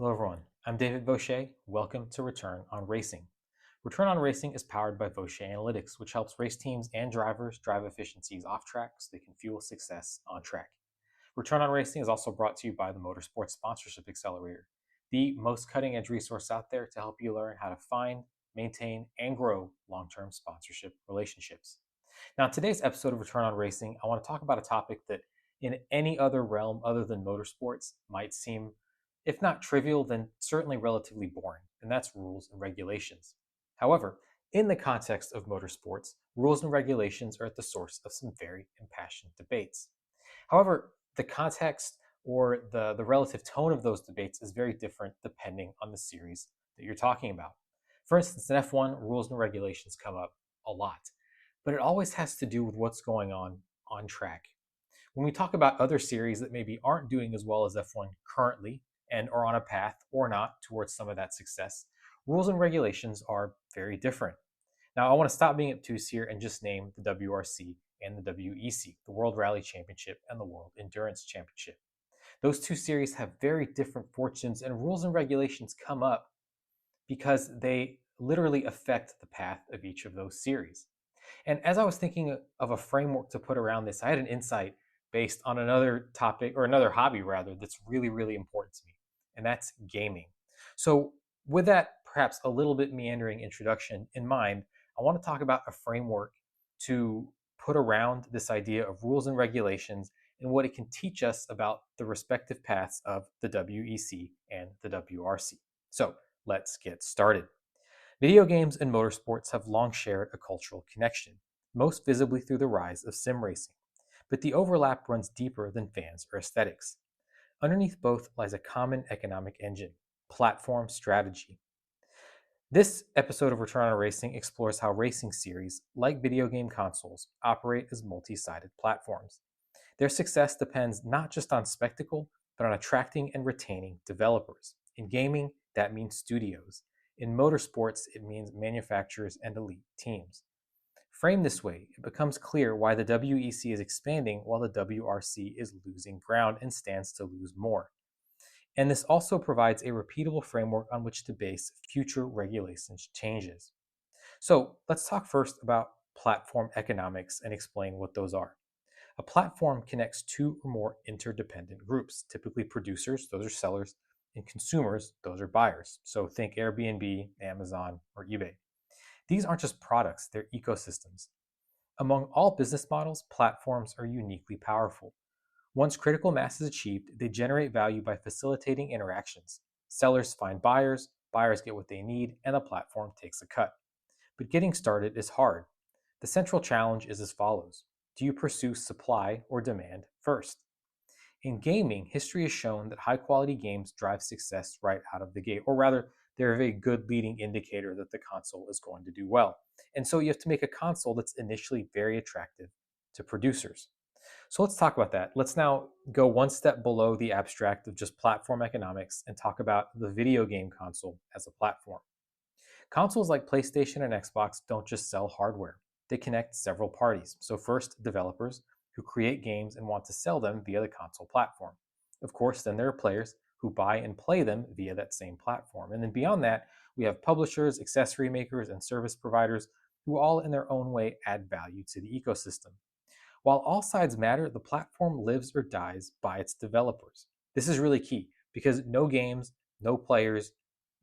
Hello everyone, I'm David Vaucher. Welcome to Return on Racing. Return on Racing is powered by Vaucher Analytics, which helps race teams and drivers drive efficiencies off track so they can fuel success on track. Return on Racing is also brought to you by the Motorsports Sponsorship Accelerator, the most cutting edge resource out there to help you learn how to find, maintain, and grow long term sponsorship relationships. Now, in today's episode of Return on Racing, I want to talk about a topic that in any other realm other than motorsports might seem, if not trivial, then certainly relatively boring, and that's rules and regulations. However, in the context of motorsports, rules and regulations are at the source of some very impassioned debates. However, the context or the relative tone of those debates is very different depending on the series that you're talking about. For instance, in F1, rules and regulations come up a lot, but it always has to do with what's going on track. When we talk about other series that maybe aren't doing as well as F1 currently and are on a path or not towards some of that success, rules and regulations are very different. Now, I want to stop being obtuse here and just name the WRC and the WEC, the World Rally Championship and the World Endurance Championship. Those two series have very different fortunes, and rules and regulations come up because they literally affect the path of each of those series. And as I was thinking of a framework to put around this, I had an insight based on another topic or another hobby rather that's really, really important to me, and that's gaming. So, with that perhaps a little bit meandering introduction in mind, I want to talk about a framework to put around this idea of rules and regulations and what it can teach us about the respective paths of the WEC and the WRC. So, let's get started. Video games and motorsports have long shared a cultural connection, most visibly through the rise of sim racing. But the overlap runs deeper than fans or aesthetics. Underneath both lies a common economic engine: platform strategy. This episode of Return on Racing explores how racing series, like video game consoles, operate as multi sided platforms. Their success depends not just on spectacle, but on attracting and retaining developers. In gaming, that means studios. In motorsports, it means manufacturers and elite teams. Framed this way, it becomes clear why the WEC is expanding while the WRC is losing ground and stands to lose more. And this also provides a repeatable framework on which to base future regulations changes. So let's talk first about platform economics and explain what those are. A platform connects two or more interdependent groups, typically producers, those are sellers, and consumers, those are buyers. So think Airbnb, Amazon, or eBay. These aren't just products, they're ecosystems. Among all business models, platforms are uniquely powerful. Once critical mass is achieved, they generate value by facilitating interactions. Sellers find buyers, buyers get what they need, and the platform takes a cut. But getting started is hard. The central challenge is as follows: do you pursue supply or demand first? In gaming, history has shown that high quality games drive success right out of the gate, or rather, they're a very good leading indicator that the console is going to do well. And so you have to make a console that's initially very attractive to producers. So let's talk about that. Let's now go one step below the abstract of just platform economics and talk about the video game console as a platform. Consoles like PlayStation and Xbox don't just sell hardware, they connect several parties. So, first, developers who create games and want to sell them via the console platform. Of course, then there are players who buy and play them via that same platform. And then beyond that, we have publishers, accessory makers, and service providers who all in their own way add value to the ecosystem. While all sides matter, the platform lives or dies by its developers. This is really key because no games, no players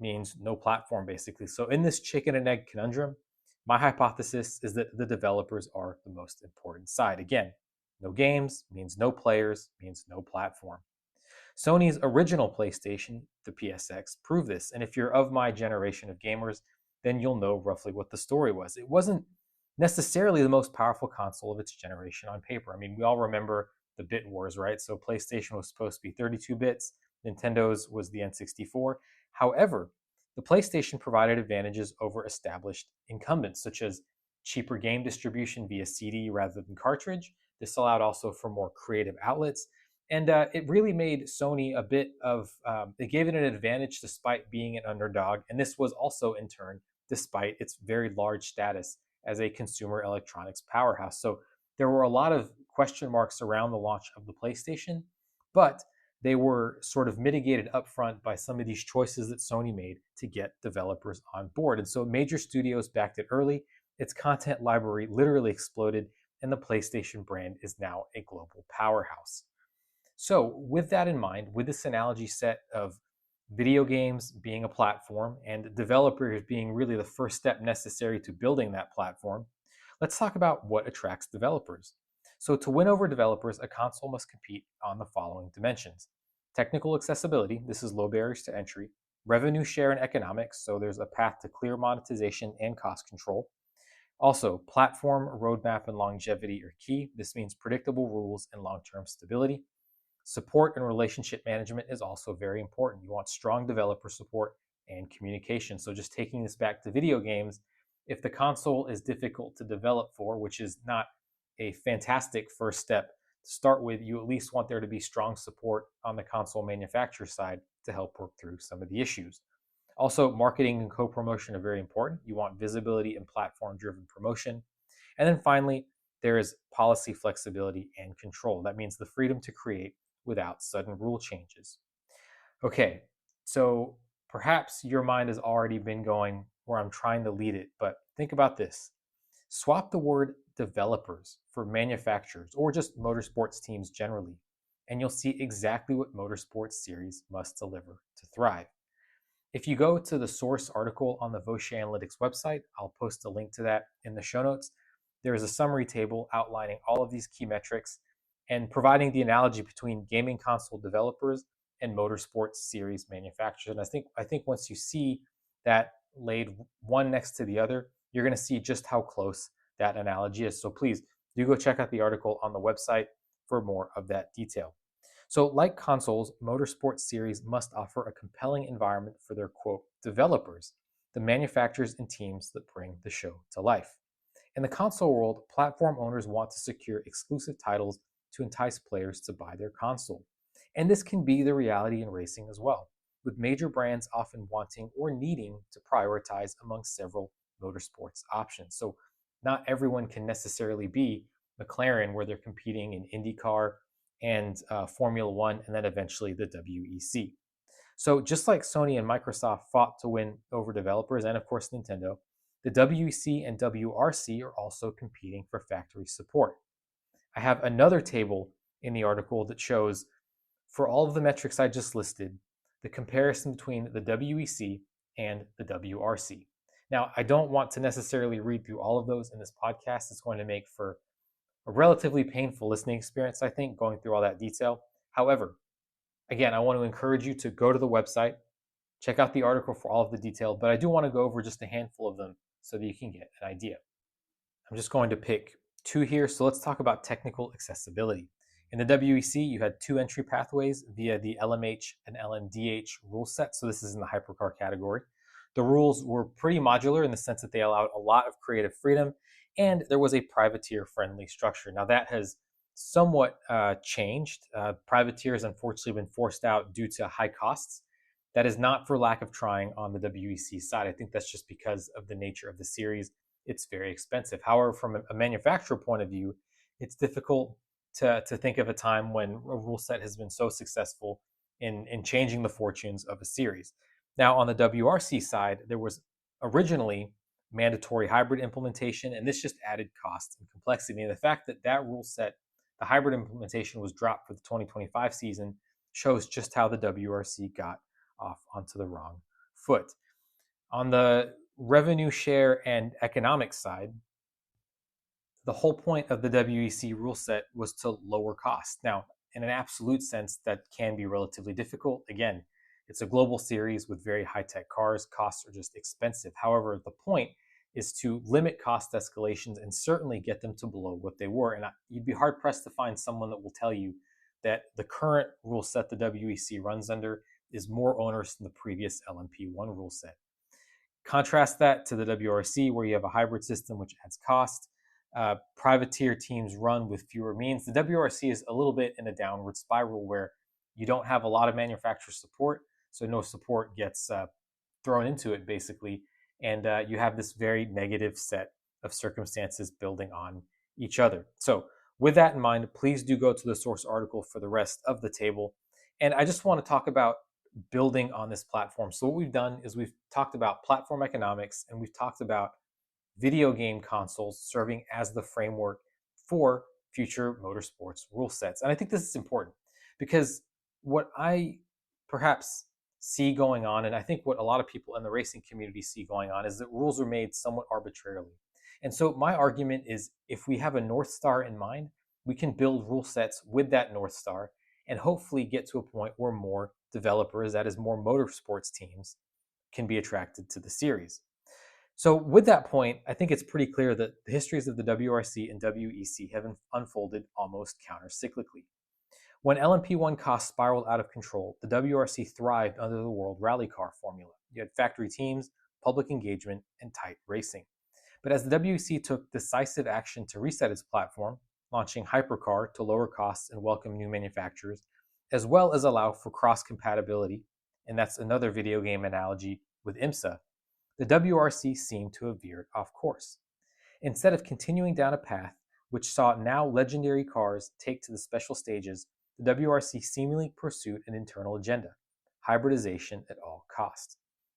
means no platform, basically. So, in this chicken and egg conundrum, my hypothesis is that the developers are the most important side. Again, no games means no players, means no platform. Sony's original PlayStation, the PSX, proved this. And if you're of my generation of gamers, then you'll know roughly what the story was. It wasn't necessarily the most powerful console of its generation on paper. I mean, we all remember the bit wars, right? So PlayStation was supposed to be 32 bits, Nintendo's was the N64. However, the PlayStation provided advantages over established incumbents, such as cheaper game distribution via CD rather than cartridge. This allowed also for more creative outlets. And it really made Sony a bit of, it gave it an advantage despite being an underdog. And this was also, in turn, despite its very large status as a consumer electronics powerhouse. So there were a lot of question marks around the launch of the PlayStation, but they were sort of mitigated upfront by some of these choices that Sony made to get developers on board. And so major studios backed it early. Its content library literally exploded, and the PlayStation brand is now a global powerhouse. So, with that in mind, with this analogy set of video games being a platform and developers being really the first step necessary to building that platform, let's talk about what attracts developers. So, to win over developers, a console must compete on the following dimensions: technical accessibility, this is low barriers to entry; revenue share and economics, so there's a path to clear monetization and cost control. Also, platform, roadmap, and longevity are key. This means predictable rules and long term stability. Support and relationship management is also very important. You want strong developer support and communication. So, just taking this back to video games, if the console is difficult to develop for, which is not a fantastic first step to start with, you at least want there to be strong support on the console manufacturer side to help work through some of the issues. Also, marketing and co-promotion are very important. You want visibility and platform-driven promotion. And then finally, there is policy flexibility and control. That means the freedom to create without sudden rule changes. Okay, so perhaps your mind has already been going where I'm trying to lead it, but think about this. Swap the word developers for manufacturers or just motorsports teams generally, and you'll see exactly what Motorsports series must deliver to thrive. If you go to the source article on the Voce Analytics website, I'll post a link to that in the show notes. There is a summary table outlining all of these key metrics and providing the analogy between gaming console developers and motorsports series manufacturers. And I think once you see that laid one next to the other, you're going to see just how close that analogy is. So please do go check out the article on the website for more of that detail. So, like consoles, Motorsport series must offer a compelling environment for their quote developers, the manufacturers and teams that bring the show to life. In the console world, platform owners want to secure exclusive titles to entice players to buy their console. And this can be the reality in racing as well, with major brands often wanting or needing to prioritize among several motorsports options. So, not everyone can necessarily be McLaren, where they're competing in IndyCar and Formula One, and then eventually the WEC. So just like Sony and Microsoft fought to win over developers, and of course Nintendo, the WEC and WRC are also competing for factory support. I have another table in the article that shows, for all of the metrics I just listed, the comparison between the WEC and the WRC. Now, I don't want to necessarily read through all of those in this podcast. It's going to make for a relatively painful listening experience, I think, going through all that detail. However, again, I want to encourage you to go to the website, check out the article for all of the detail, but I do want to go over just a handful of them so that you can get an idea. I'm just going to pick two here. So let's talk about technical accessibility. In the WEC, you had two entry pathways via the LMH and LMDH rule set. So this is in the hypercar category. The rules were pretty modular in the sense that they allowed a lot of creative freedom, and there was a privateer-friendly structure. Now that has somewhat changed. Privateers unfortunately been forced out due to high costs. That is not for lack of trying on the WEC side. I think that's just because of the nature of the series. It's very expensive. However, from a manufacturer point of view, it's difficult to think of a time when a rule set has been so successful in changing the fortunes of a series. Now, on the WRC side, there was originally mandatory hybrid implementation, and this just added cost and complexity. And the fact that that rule set, the hybrid implementation, was dropped for the 2025 season shows just how the WRC got off onto the wrong foot. On the revenue share and economic side, the whole point of the WEC rule set was to lower costs. Now, in an absolute sense, that can be relatively difficult. Again, it's a global series with very high-tech cars. Costs are just expensive. However, the point is to limit cost escalations and certainly get them to below what they were. And you'd be hard-pressed to find someone that will tell you that the current rule set the WEC runs under is more onerous than the previous LMP1 rule set. Contrast that to the WRC, where you have a hybrid system which adds cost. Privateer teams run with fewer means. The WRC is a little bit in a downward spiral where you don't have a lot of manufacturer support, so no support gets thrown into it basically, and you have this very negative set of circumstances building on each other. So with that in mind, please do go to the source article for the rest of the table. And I just want to talk about building on this platform. So what we've done is we've talked about platform economics, and we've talked about video game consoles serving as the framework for future motorsports rule sets. And I think this is important because what I perhaps see going on, and I think what a lot of people in the racing community see going on, is that rules are made somewhat arbitrarily. And so my argument is if we have a North Star in mind, we can build rule sets with that North Star and hopefully get to a point where more developers, that is, more motorsports teams, can be attracted to the series. So, with that point, I think it's pretty clear that the histories of the WRC and WEC have unfolded almost counter-cyclically. When LMP1 costs spiraled out of control, the WRC thrived under the World Rally Car formula. You had factory teams, public engagement, and tight racing. But as the WEC took decisive action to reset its platform, launching Hypercar to lower costs and welcome new manufacturers, as well as allow for cross-compatibility, and that's another video game analogy with IMSA, the WRC seemed to have veered off course. Instead of continuing down a path which saw now legendary cars take to the special stages, the WRC seemingly pursued an internal agenda: hybridization at all costs.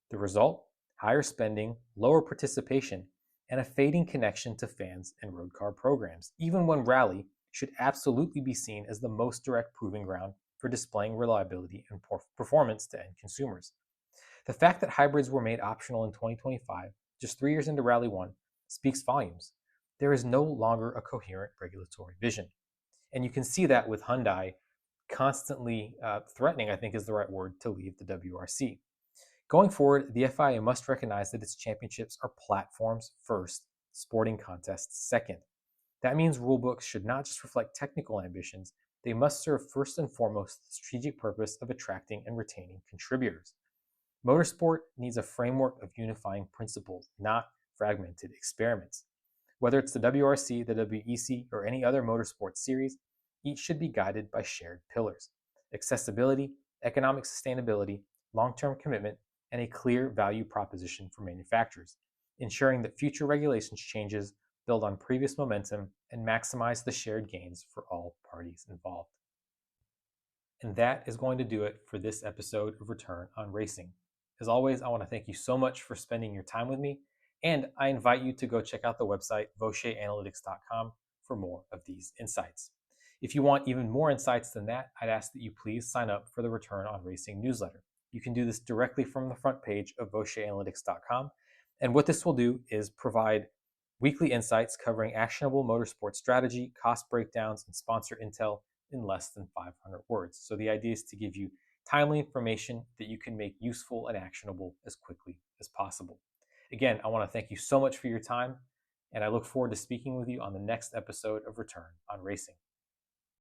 The result? Higher spending, lower participation, and a fading connection to fans and road car programs, even when rally should absolutely be seen as the most direct proving ground for displaying reliability and performance to end consumers. The fact that hybrids were made optional in 2025, just 3 years into Rally 1, speaks volumes. There is no longer a coherent regulatory vision. And you can see that with Hyundai constantly threatening, I think is the right word, to leave the WRC. Going forward, the FIA must recognize that its championships are platforms first, sporting contests second. That means rulebooks should not just reflect technical ambitions, they must serve first and foremost the strategic purpose of attracting and retaining contributors. Motorsport needs a framework of unifying principles, not fragmented experiments. Whether it's the WRC, the WEC, or any other motorsport series, each should be guided by shared pillars: accessibility, economic sustainability, long-term commitment, and a clear value proposition for manufacturers, ensuring that future regulations changes build on previous momentum and maximize the shared gains for all parties involved. And that is going to do it for this episode of Return on Racing. As always, I want to thank you so much for spending your time with me, and I invite you to go check out the website vaucheranalytics.com for more of these insights. If you want even more insights than that, I'd ask that you please sign up for the Return on Racing newsletter. You can do this directly from the front page of vaucheranalytics.com, and what this will do is provide weekly insights covering actionable motorsport strategy, cost breakdowns, and sponsor intel in less than 500 words. So the idea is to give you timely information that you can make useful and actionable as quickly as possible. Again, I want to thank you so much for your time, and I look forward to speaking with you on the next episode of Return on Racing.